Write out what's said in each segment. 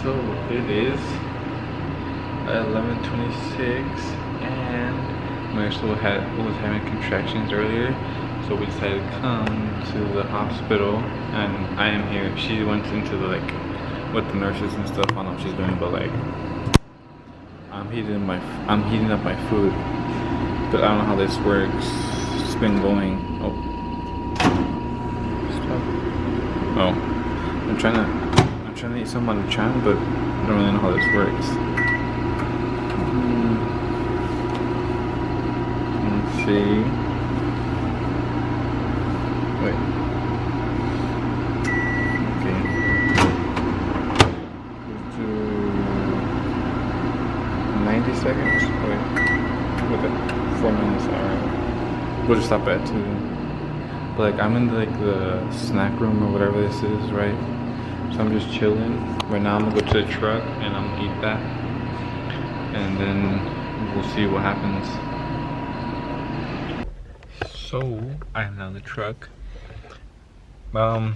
So it is 11:26 and Marcel was having contractions earlier, so we decided to come to the hospital, and I am here. She went into the with the nurses and stuff. I don't know what she's doing, but I'm heating up my food, but I don't know how this works. It's been going. I'm trying to eat some on the channel, but I don't really know how this works. Let's see. Wait. Okay. Let's do 90 seconds. Wait. Okay. 4 minutes. Alright. We'll just stop at 2. But I'm in the snack room or whatever this is, right? So I'm just chilling. Right now I'm gonna go to the truck and I'm gonna eat that, and then we'll see what happens. So I am now in the truck. I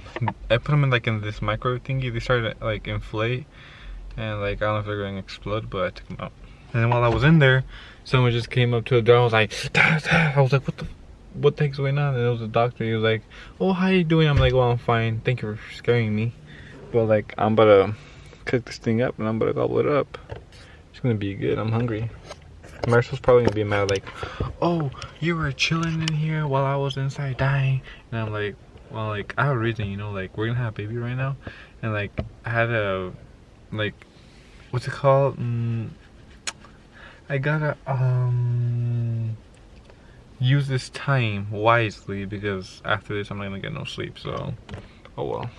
put them in this microwave thingy. They started to inflate, and I don't know if they're gonna explode, but I took them out. And then while I was in there, someone just came up to the door. I was like, I was like, what the heck's going on? And it was the doctor. He was like, oh, how you doing? I'm like, well, I'm fine, thank you for scaring me, but I'm about to cook this thing up and I'm about to gobble it up. It's gonna be good. I'm hungry. Marcel's probably gonna be mad, oh, you were chilling in here while I was inside dying. And I'm like, well, I have a reason, we're gonna have a baby right now, and I had a what's it called, I gotta use this time wisely, because after this I'm not gonna get no sleep. So oh well.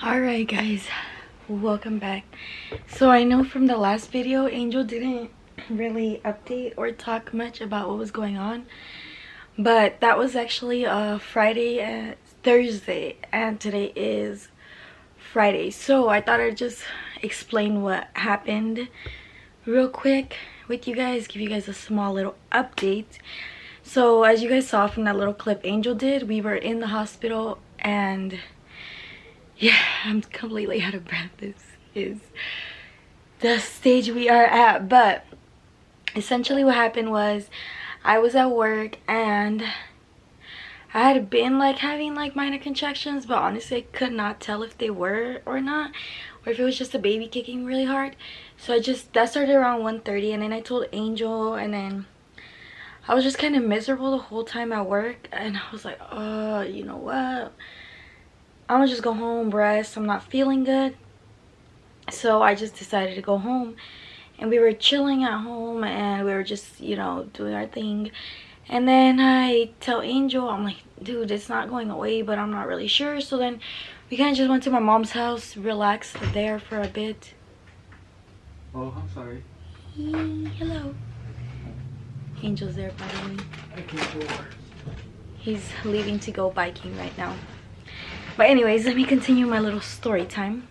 Alright guys, welcome back. So I know from the last video Angel didn't really update or talk much about what was going on, but that was actually Friday and Thursday, and today is Friday. So I thought I'd just explain what happened real quick with you guys, give you guys a small little update. So as you guys saw from that little clip Angel did, we were in the hospital, and yeah, I'm completely out of breath. This is the stage we are at. But essentially what happened was I was at work and I had been having minor contractions, but honestly I could not tell if they were or not, or if it was just a baby kicking really hard. So that started around 1:30, and then I told Angel, and then I was just kind of miserable the whole time at work, and I was like, oh, you know what, I'm gonna just go home, rest. I'm not feeling good. So I just decided to go home, and we were chilling at home, and we were just doing our thing. And then I tell Angel, I'm like, dude, it's not going away, but I'm not really sure. So then we kind of just went to my mom's house, relaxed there for a bit. Oh, I'm sorry. Hello. Angel's there, by the way. He's leaving to go biking right now. But anyways, let me continue my little story time.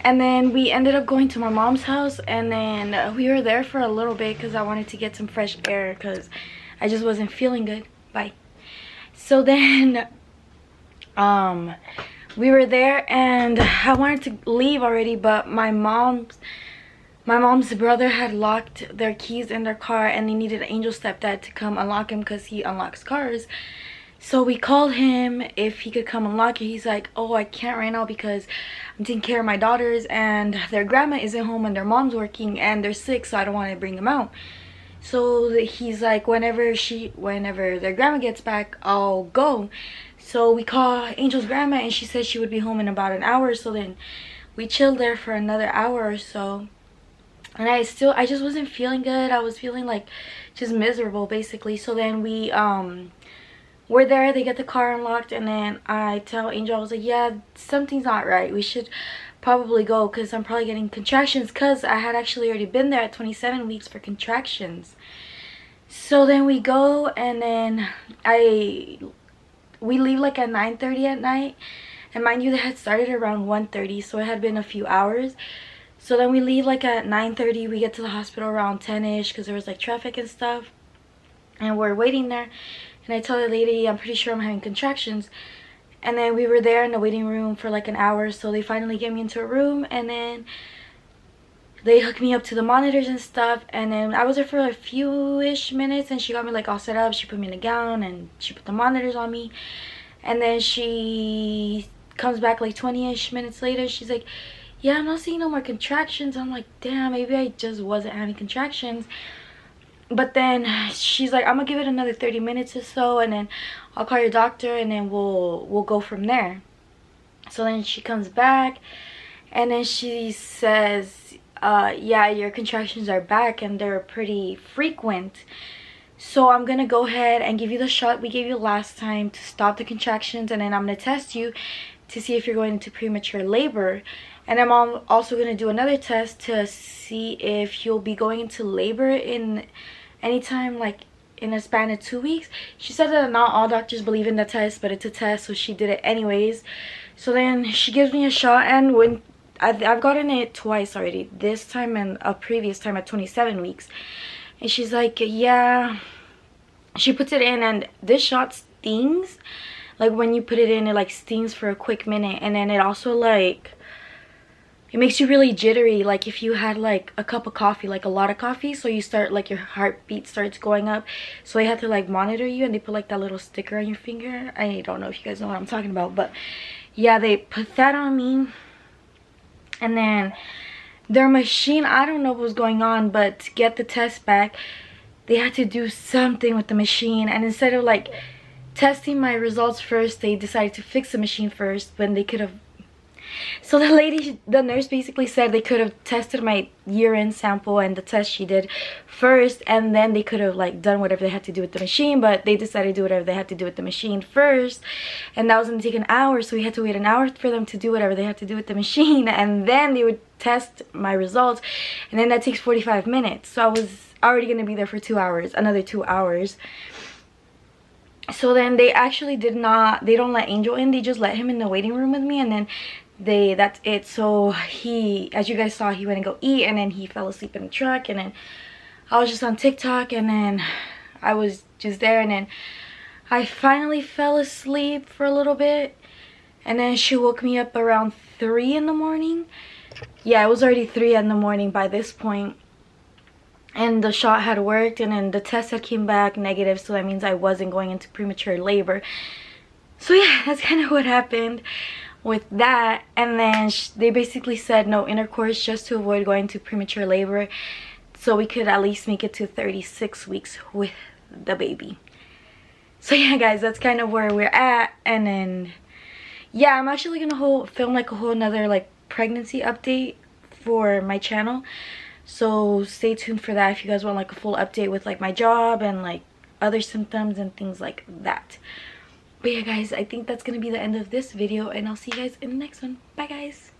And then we ended up going to my mom's house, and then we were there for a little bit because I wanted to get some fresh air because I just wasn't feeling good. Bye. So then we were there, and I wanted to leave already, but my mom's brother had locked their keys in their car, and they needed Angel's stepdad to come unlock him because he unlocks cars. So we called him if he could come unlock it. He's like, oh, I can't right now because I'm taking care of my daughters, and their grandma isn't home, and their mom's working, and they're sick, so I don't want to bring them out. So he's like, whenever their grandma gets back, I'll go. So we call Angel's grandma, and she said she would be home in about an hour. So then we chilled there for another hour or so. And I just wasn't feeling good. I was feeling just miserable basically. So then we're there, they get the car unlocked, and then I tell Angel, I was like, yeah, something's not right, we should probably go because I'm probably getting contractions, because I had actually already been there at 27 weeks for contractions. So then we go, and then we leave at 9:30 at night, and mind you, they had started around 1:30, so it had been a few hours. So then we leave at 9:30. We get to the hospital around 10ish because there was traffic and stuff, and we're waiting there. And I tell the lady, I'm pretty sure I'm having contractions, And then we were there in the waiting room for like an hour, so they finally get me into a room, and then they hooked me up to the monitors and stuff. And then I was there for a few-ish minutes, and she got me like all set up. She put me in a gown and she put the monitors on me. And then she comes back like 20-ish minutes later. She's like, yeah, I'm not seeing no more contractions. I'm like, damn, maybe I just wasn't having contractions. But then she's like, I'm gonna give it another 30 minutes or so, and then I'll call your doctor, and then we'll go from there. So then she comes back, and then she says, yeah, your contractions are back, and they're pretty frequent. So I'm gonna go ahead and give you the shot we gave you last time to stop the contractions, and then I'm gonna test you to see if you're going into premature labor. And I'm also gonna do another test to see if you'll be going into labor in anytime like in a span of 2 weeks. She said that not all doctors believe in the test, but it's a test, so she did it anyways. So then she gives me a shot, and when I've gotten it twice already, this time and a previous time at 27 weeks. And she's like, yeah, she puts it in, and this shot stings. Like when you put it in, it like stings for a quick minute, and then it also like, it makes you really jittery, like if you had like a cup of coffee, like a lot of coffee, so you start like your heartbeat starts going up. So they have to like monitor you, and they put like that little sticker on your finger. I don't know if you guys know what I'm talking about, but yeah, they put that on me. And then their machine, I don't know what was going on, but to get the test back, they had to do something with the machine. And instead of like testing my results first, they decided to fix the machine first when they could have. So the nurse basically said they could have tested my urine sample and the test she did first, and then they could have like done whatever they had to do with the machine, but they decided to do whatever they had to do with the machine first, and that was going to take an hour. So we had to wait an hour for them to do whatever they had to do with the machine, and then they would test my results, and then that takes 45 minutes. So I was already going to be there for 2 hours, another 2 hours. So then they actually they don't let Angel in, they just let him in the waiting room with me, and then that's it. So he, as you guys saw, he went and go eat, and then he fell asleep in the truck, and then I was just on TikTok, and then I was just there, and then I finally fell asleep for a little bit, and then she woke me up around 3 in the morning. Yeah, it was already 3 in the morning by this point, and the shot had worked, and then the test had came back negative, so that means I wasn't going into premature labor. So yeah, that's kind of what happened with that. And then they basically said no intercourse, just to avoid going to premature labor, so we could at least make it to 36 weeks with the baby. So yeah guys, that's kind of where we're at. And then yeah, I'm actually gonna film like a whole nother like pregnancy update for my channel, so stay tuned for that if you guys want like a full update with like my job and like other symptoms and things like that. But yeah guys, I think that's gonna be the end of this video, and I'll see you guys in the next one. Bye guys.